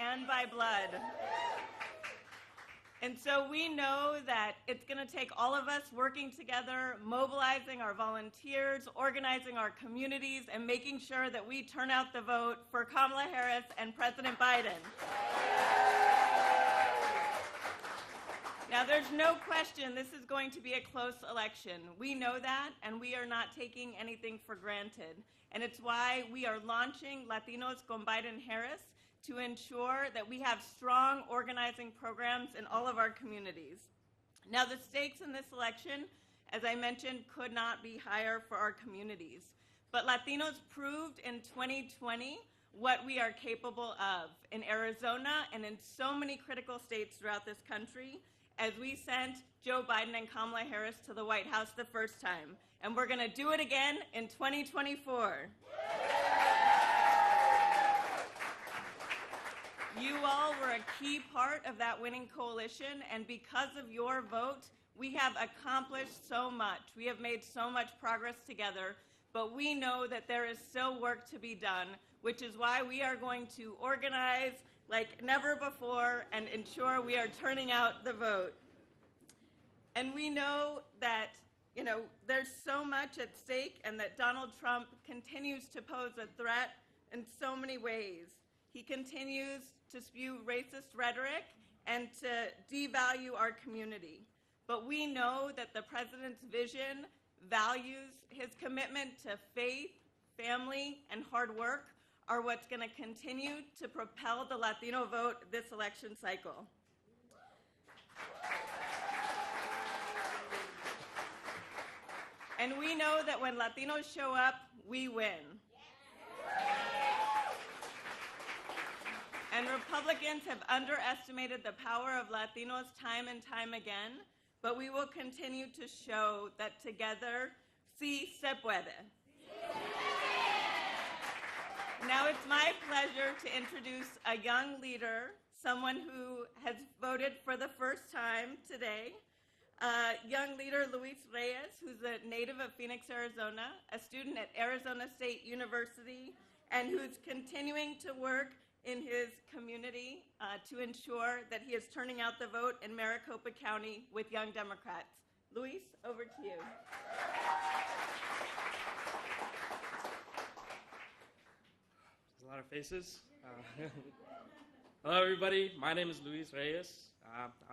and by blood. And so we know that it's going to take all of us working together, mobilizing our volunteers, organizing our communities, and making sure that we turn out the vote for Kamala Harris and President Biden. Now, there's no question this is going to be a close election. We know that, and we are not taking anything for granted. And it's why we are launching Latinos With Biden-Harris to ensure that we have strong organizing programs in all of our communities. Now, the stakes in this election, as I mentioned, could not be higher for our communities. But Latinos proved in 2020 what we are capable of in Arizona and in so many critical states throughout this country as we sent Joe Biden and Kamala Harris to the White House the first time. And we're going to do it again in 2024. You all were a key part of that winning coalition, and because of your vote, we have accomplished so much. We have made so much progress together, but we know that there is still work to be done, which is why we are going to organize like never before and ensure we are turning out the vote. And we know that, there's so much at stake and that Donald Trump continues to pose a threat in so many ways. He continues to spew racist rhetoric and to devalue our community. But we know that the president's vision, values, his commitment to faith, family, and hard work are what's going to continue to propel the Latino vote this election cycle. And we know that when Latinos show up, we win. And Republicans have underestimated the power of Latinos time and time again, but we will continue to show that together, sí se puede. Now it's my pleasure to introduce a young leader, someone who has voted for the first time today. Young leader Luis Reyes, who's a native of Phoenix, Arizona, a student at Arizona State University, and who's continuing to work in his community to ensure that he is turning out the vote in Maricopa County with Young Democrats. Luis, over to you. There's a lot of faces. Hello, everybody. My name is Luis Reyes.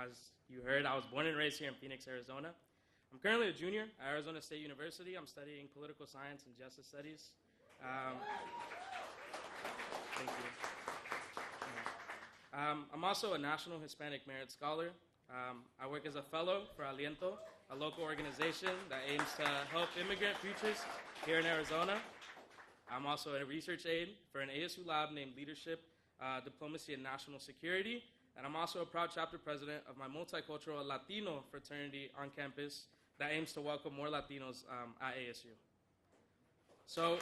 As you heard, I was born and raised here in Phoenix, Arizona. I'm currently a junior at Arizona State University. I'm studying political science and justice studies. Thank you. I'm also a National Hispanic Merit Scholar. I work as a fellow for Aliento, a local organization that aims to help immigrant futures here in Arizona. I'm also a research aide for an ASU lab named Leadership, Diplomacy, and National Security. And I'm also a proud chapter president of my multicultural Latino fraternity on campus that aims to welcome more Latinos at ASU. So,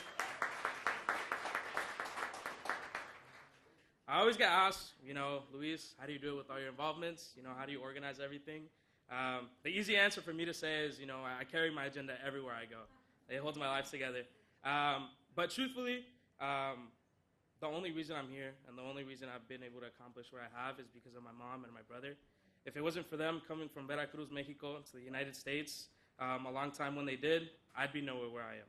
I always get asked, Luis, how do you do it with all your involvements? How do you organize everything? The easy answer for me to say is, I carry my agenda everywhere I go. It holds my life together. But truthfully, the only reason I'm here and the only reason I've been able to accomplish what I have is because of my mom and my brother. If it wasn't for them coming from Veracruz, Mexico to the United States a long time when they did, I'd be nowhere where I am.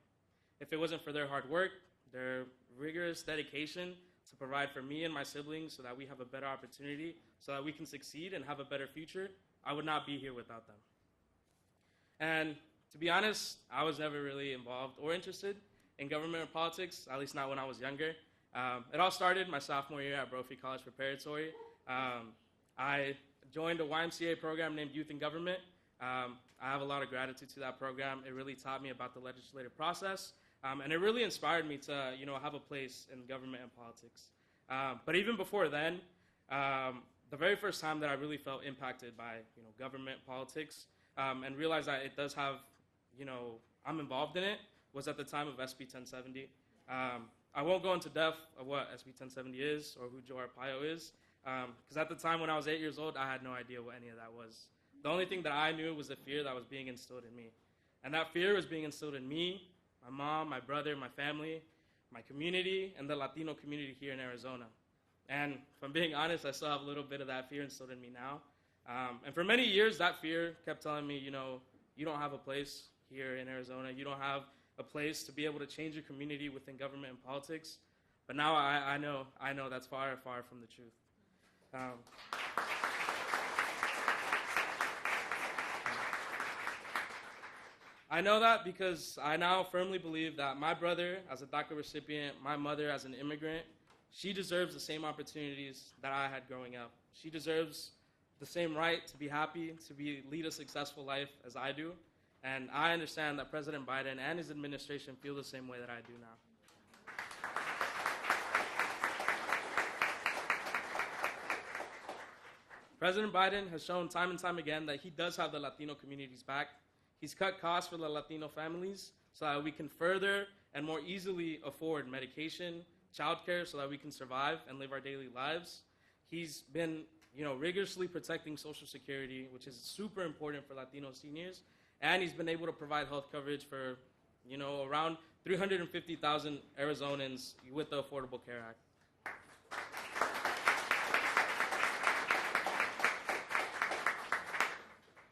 If it wasn't for their hard work, their rigorous dedication to provide for me and my siblings so that we have a better opportunity, so that we can succeed and have a better future, I would not be here without them. And to be honest, I was never really involved or interested in government or politics, at least not when I was younger. It all started my sophomore year at Brophy College Preparatory. I joined a YMCA program named Youth in Government. I have a lot of gratitude to that program. It really taught me about the legislative process. And it really inspired me to, have a place in government and politics. But even before then, the very first time that I really felt impacted by, government politics and realized that it does have, I'm involved in it, was at the time of SB 1070. I won't go into depth of what SB 1070 is or who Joe Arpaio is, because at the time when I was 8 years old, I had no idea what any of that was. The only thing that I knew was the fear that was being instilled in me. And that fear was being instilled in me, my mom, my brother, my family, my community, and the Latino community here in Arizona. And if I'm being honest, I still have a little bit of that fear instilled in me now. And for many years, that fear kept telling me, you know, you don't have a place here in Arizona. You don't have a place to be able to change your community within government and politics. But now I know that's far, far from the truth. I know that because I now firmly believe that my brother, as a DACA recipient, my mother as an immigrant, she deserves the same opportunities that I had growing up. She deserves the same right to be happy, to lead a successful life as I do. And I understand that President Biden and his administration feel the same way that I do now. President Biden has shown time and time again that he does have the Latino community's back. He's cut costs for the Latino families so that we can further and more easily afford medication, childcare, so that we can survive and live our daily lives. He's been, rigorously protecting Social Security, which is super important for Latino seniors, and he's been able to provide health coverage for, around 350,000 Arizonans with the Affordable Care Act.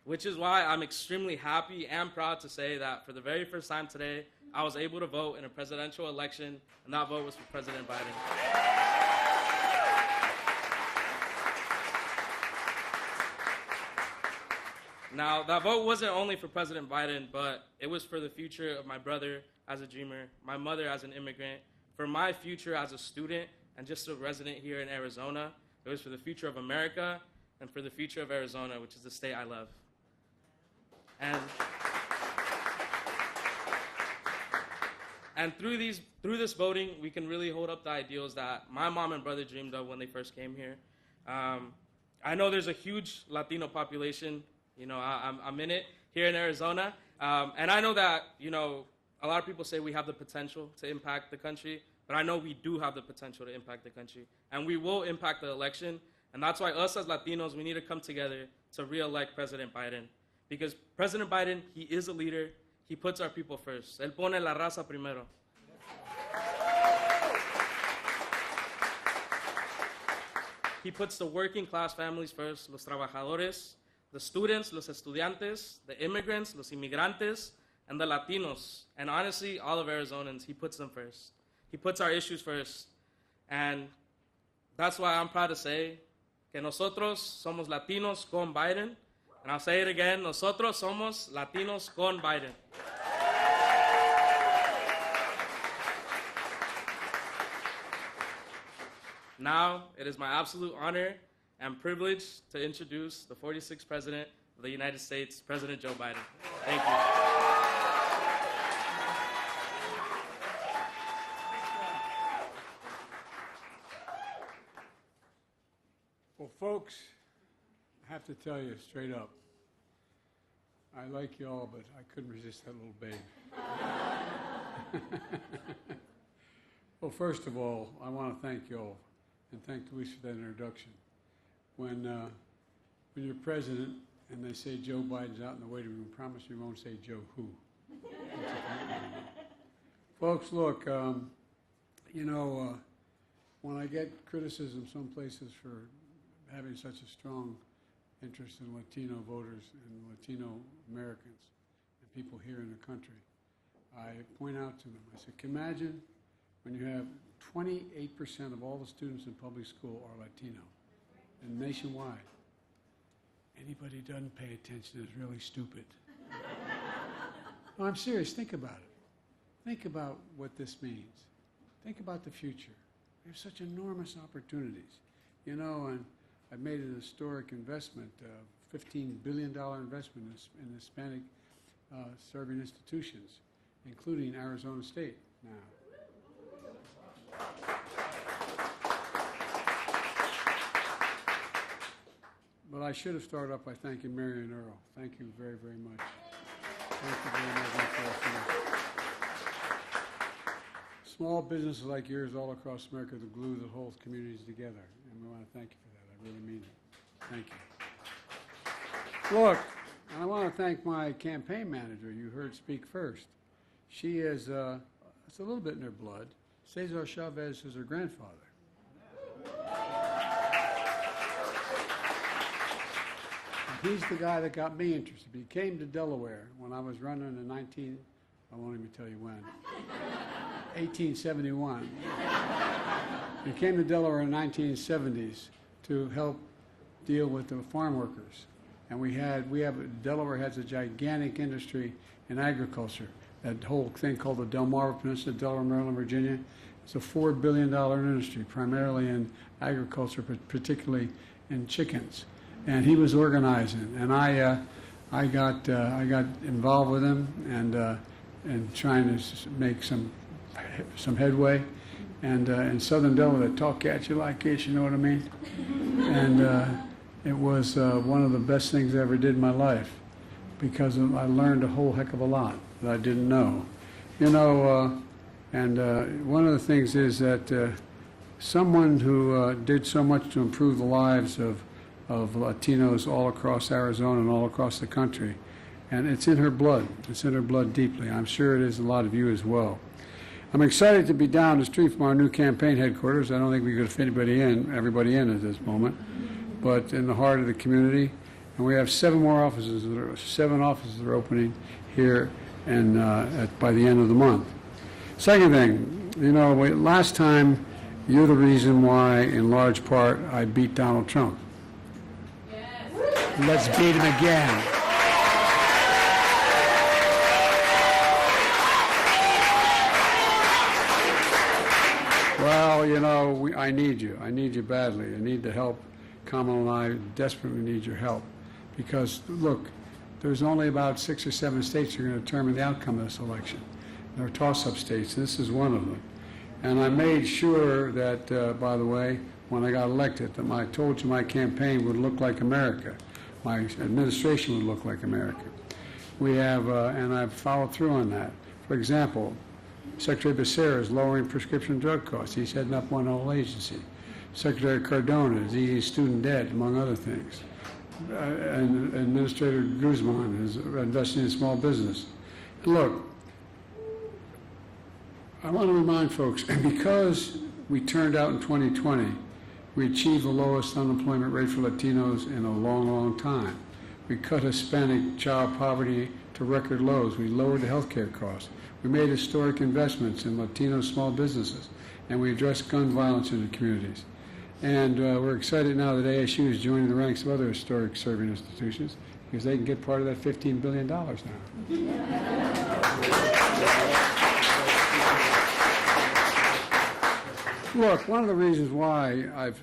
Which is why I'm extremely happy and proud to say that for the very first time today, I was able to vote in a presidential election, and that vote was for President Biden. Now, that vote wasn't only for President Biden, but it was for the future of my brother as a dreamer, my mother as an immigrant, for my future as a student and just a resident here in Arizona. It was for the future of America and for the future of Arizona, which is the state I love. And through this voting, we can really hold up the ideals that my mom and brother dreamed of when they first came here. I know there's a huge Latino population. I'm in it here in Arizona. And I know that, a lot of people say we have the potential to impact the country, but I know we do have the potential to impact the country. And we will impact the election. And that's why us as Latinos, we need to come together to re-elect President Biden. Because President Biden, he is a leader. He puts our people first. Él pone la raza primero. He puts the working class families first, los trabajadores, the students, los estudiantes, the immigrants, los inmigrantes, and the Latinos. And honestly, all of Arizonans, he puts them first. He puts our issues first. And that's why I'm proud to say que nosotros somos Latinos con Biden. And I'll say it again, nosotros somos Latinos con Biden. Now, it is my absolute honor and privilege to introduce the 46th President of the United States, President Joe Biden. Thank you. Well, folks, I have to tell you straight up, I like y'all, but I couldn't resist that little babe. Well, first of all, I want to thank y'all and thank Luis for that introduction. When you're president and they say Joe Biden's out in the waiting room, promise you won't say Joe who. Folks, look, when I get criticism some places for having such a strong interest in Latino voters and Latino Americans and people here in the country, I point out to them, I say, can you imagine when you have 28% of all the students in public school are Latino, and nationwide, anybody who doesn't pay attention is really stupid. No, I'm serious, think about it. Think about what this means. Think about the future. We have such enormous opportunities. And I made an historic investment, $15 billion investment in Hispanic serving institutions, including Arizona State now. But I should have started off by thanking Mary and Earl. Thank you very, very much. Thank you very much. Small businesses like yours all across America are the glue that holds communities together, and we want to thank you for that. I really mean it. Thank you. Look, I want to thank my campaign manager you heard speak first. She is, it's a little bit in her blood. Cesar Chavez is her grandfather. He's the guy that got me interested. He came to Delaware when I was running in I won't even tell you when, 1871. He came to Delaware in the 1970s to help deal with the farm workers. And Delaware has a gigantic industry in agriculture. That whole thing called the Delmarva Peninsula, Delaware, Maryland, Virginia. It's a $4 billion industry, primarily in agriculture, but particularly in chickens. And he was organizing, and I got involved with him and trying to make some headway. And in Southern Delaware, they talk at you like this, you know what I mean? And it was one of the best things I ever did in my life, because I learned a whole heck of a lot that I didn't know. You know, one of the things is that someone who did so much to improve the lives of Latinos all across Arizona and all across the country, and it's in her blood. It's in her blood deeply. I'm sure it is a lot of you as well. I'm excited to be down the street from our new campaign headquarters. I don't think we could fit everybody in at this moment, but in the heart of the community. And we have 7 offices that are opening here and by the end of the month. Second thing, you know, last time you're the reason why, in large part, I beat Donald Trump. Yes. Let's beat him again. Well, you know, I need you. I need you badly. I need the help. Kamala and I desperately need your help. Because, look, there's only about 6 or 7 states that are going to determine the outcome of this election. They're toss-up states, and this is one of them. And I made sure that, by the way, when I got elected, that I told you my campaign would look like America. My administration would look like America. We have, and I've followed through on that. For example, Secretary Becerra is lowering prescription drug costs. He's heading up one whole agency. Secretary Cardona is easing student debt, among other things. And Administrator Guzman is investing in small business. Look, I want to remind folks, because we turned out in 2020, we achieved the lowest unemployment rate for Latinos in a long, long time. We cut Hispanic child poverty to record lows. We lowered the health care costs. We made historic investments in Latino small businesses, and we addressed gun violence in the communities. And we're excited now that ASU is joining the ranks of other historic serving institutions, because they can get part of that $15 billion now. Look, one of the reasons why I've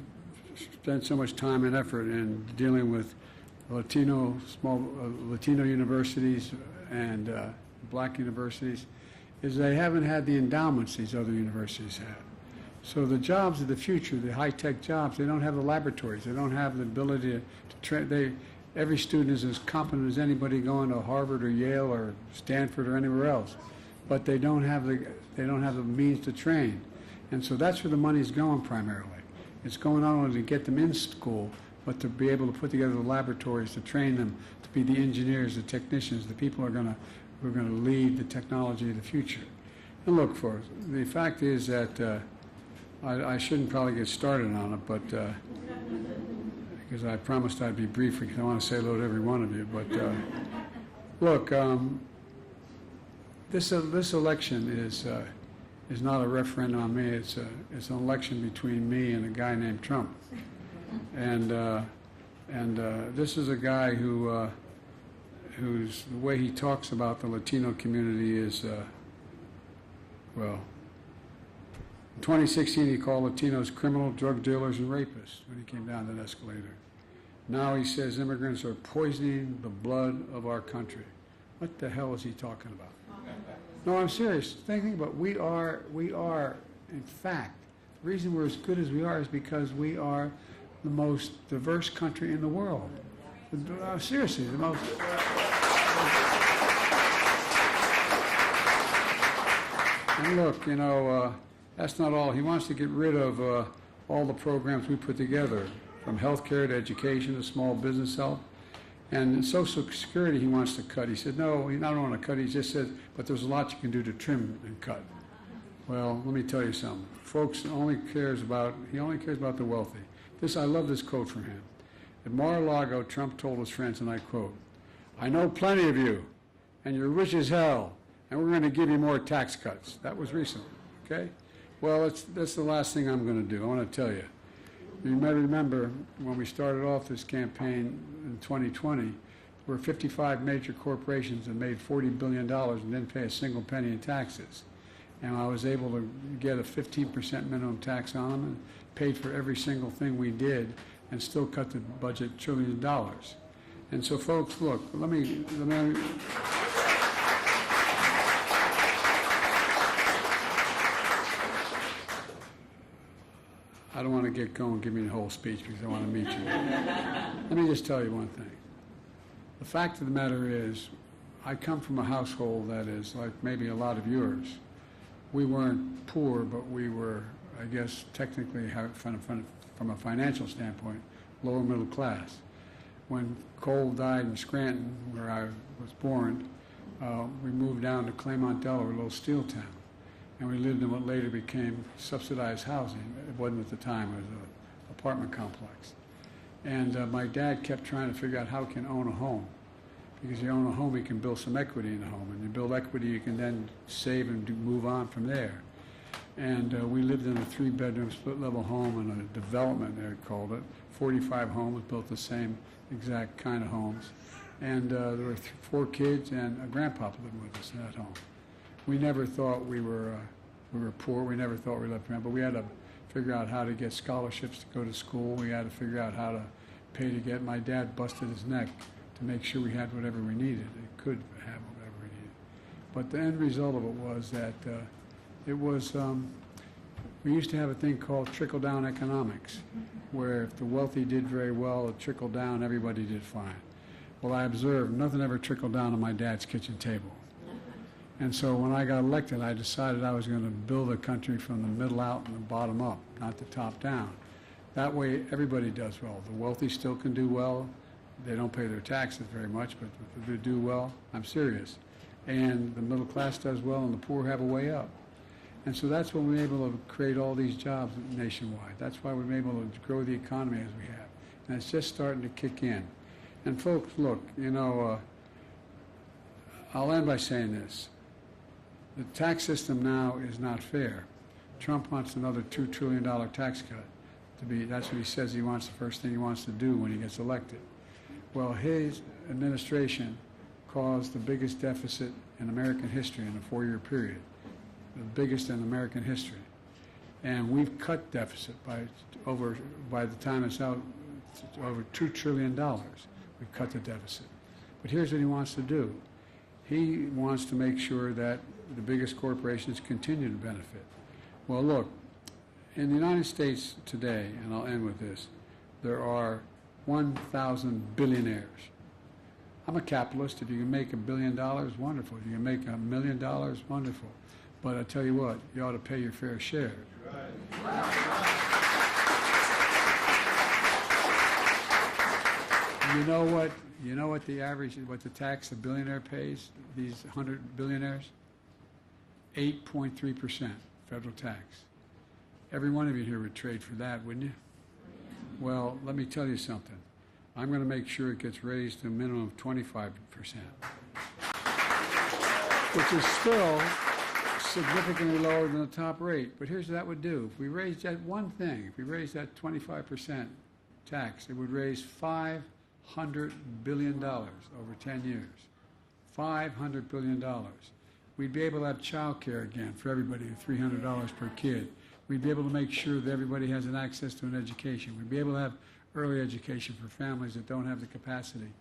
spent so much time and effort in dealing with Latino universities and black universities is they haven't had the endowments these other universities have. So the jobs of the future, the high-tech jobs, they don't have the laboratories. They don't have the ability to train. Every student is as competent as anybody going to Harvard or Yale or Stanford or anywhere else, but they don't have the means to train. And so that's where the money's going primarily. It's going not only to get them in school, but to be able to put together the laboratories to train them to be the engineers, the technicians, the people who are going to lead the technology of the future. And look, the fact is that I shouldn't probably get started on it, but because I promised I'd be brief, because I want to say hello to every one of you. But look, this election is not a referendum on me. It's an election between me and a guy named Trump. And this is a guy whose the way he talks about the Latino community is, well, in 2016 he called Latinos criminal, drug dealers, and rapists when he came down that escalator. Now he says immigrants are poisoning the blood of our country. What the hell is he talking about? No, I'm serious. Think about it. We are, in fact, the reason we're as good as we are is because we are the most diverse country in the world. Seriously, the most. And look, you know, that's not all. He wants to get rid of all the programs we put together, from health care to education to small business help. And Social Security he wants to cut. He said, no, he not want to cut. He just said, but there's a lot you can do to trim and cut. Well, let me tell you something. Folks, he only cares about the wealthy. I love this quote from him. At Mar-a-Lago, Trump told his friends, and I quote, "I know plenty of you, and you're rich as hell, and we're going to give you more tax cuts." That was recent, okay? Well, that's the last thing I'm going to do. I want to tell you. You may remember when we started off this campaign in 2020, there were 55 major corporations that made $40 billion and didn't pay a single penny in taxes. And I was able to get a 15% minimum tax on them and paid for every single thing we did and still cut the budget trillions of dollars. And so, folks, look, let me I don't want to get going, give me the whole speech because I want to meet you. Let me just tell you one thing. The fact of the matter is, I come from a household that is like maybe a lot of yours. We weren't poor, but we were, I guess, technically, from a financial standpoint, lower middle class. When Cole died in Scranton, where I was born, we moved down to Claymont, Delaware, a little steel town. And we lived in what later became subsidized housing. It wasn't at the time, it was an apartment complex. And my dad kept trying to figure out how he can own a home. Because you own a home, you can build some equity in the home. And you build equity, you can then save and move on from there. And we lived in a 3-bedroom split-level home in a development, they called it. 45 homes, built the same exact kind of homes. And there were 4 kids and a grandpapa living with us in that home. We never thought we were poor. We never thought we left behind. But we had to figure out how to get scholarships to go to school. We had to figure out how to pay to get. My dad busted his neck to make sure we had whatever we needed. It could have whatever we needed. But the end result of it was that we used to have a thing called trickle-down economics, where if the wealthy did very well, it trickled down, everybody did fine. Well, I observed nothing ever trickled down on my dad's kitchen table. And so when I got elected, I decided I was going to build a country from the middle out and the bottom up, not the top down. That way, everybody does well. The wealthy still can do well. They don't pay their taxes very much, but if they do well, I'm serious. And the middle class does well, and the poor have a way up. And so that's when we were able to create all these jobs nationwide. That's why we've been able to grow the economy as we have. And it's just starting to kick in. And folks, look, I'll end by saying this. The tax system now is not fair. Trump wants another $2 trillion tax cut. That's what he says he wants, the first thing he wants to do when he gets elected. Well, his administration caused the biggest deficit in American history in a 4-year period, the biggest in American history. And we've cut deficit by the time it's out, over $2 trillion. We've cut the deficit. But here's what he wants to do. He wants to make sure that the biggest corporations continue to benefit. Well, look, in the United States today, and I'll end with this, there are 1,000 billionaires. I'm a capitalist. If you can make $1 billion, wonderful. If you can make $1 million, wonderful. But I tell you what, you ought to pay your fair share. You know what the average, what the tax a billionaire pays, these 100 billionaires? 8.3% federal tax. Every one of you here would trade for that, wouldn't you? Well, let me tell you something. I'm going to make sure it gets raised to a minimum of 25%, which is still significantly lower than the top rate. But here's what that would do. If we raised that one thing, if we raised that 25% tax, it would raise $500 billion over 10 years. $500 billion. We'd be able to have child care again for everybody, $300 per kid. We'd be able to make sure that everybody has an access to an education. We'd be able to have early education for families that don't have the capacity.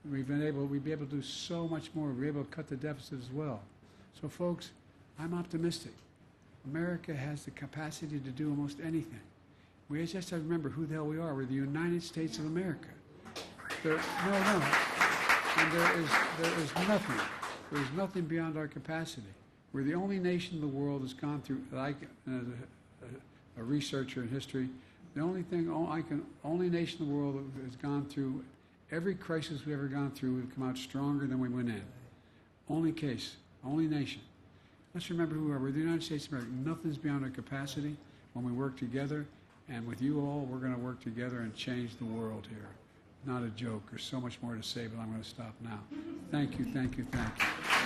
We'd be able to do so much more. We'd be able to cut the deficit as well. So, folks, I'm optimistic. America has the capacity to do almost anything. We just have to remember who the hell we are. We're the United States of America. And there is nothing. There is nothing beyond our capacity. We're the only nation in the world that's gone through, as a researcher in history, the only nation in the world that has gone through every crisis we've ever gone through, we've come out stronger than we went in. Only case, only nation. Let's remember who we are. We're the United States of America. Nothing's beyond our capacity when we work together. And with you all, we're going to work together and change the world here. not a joke. There's so much more to say, but I'm going to stop now. Thank you, thank you, thank you.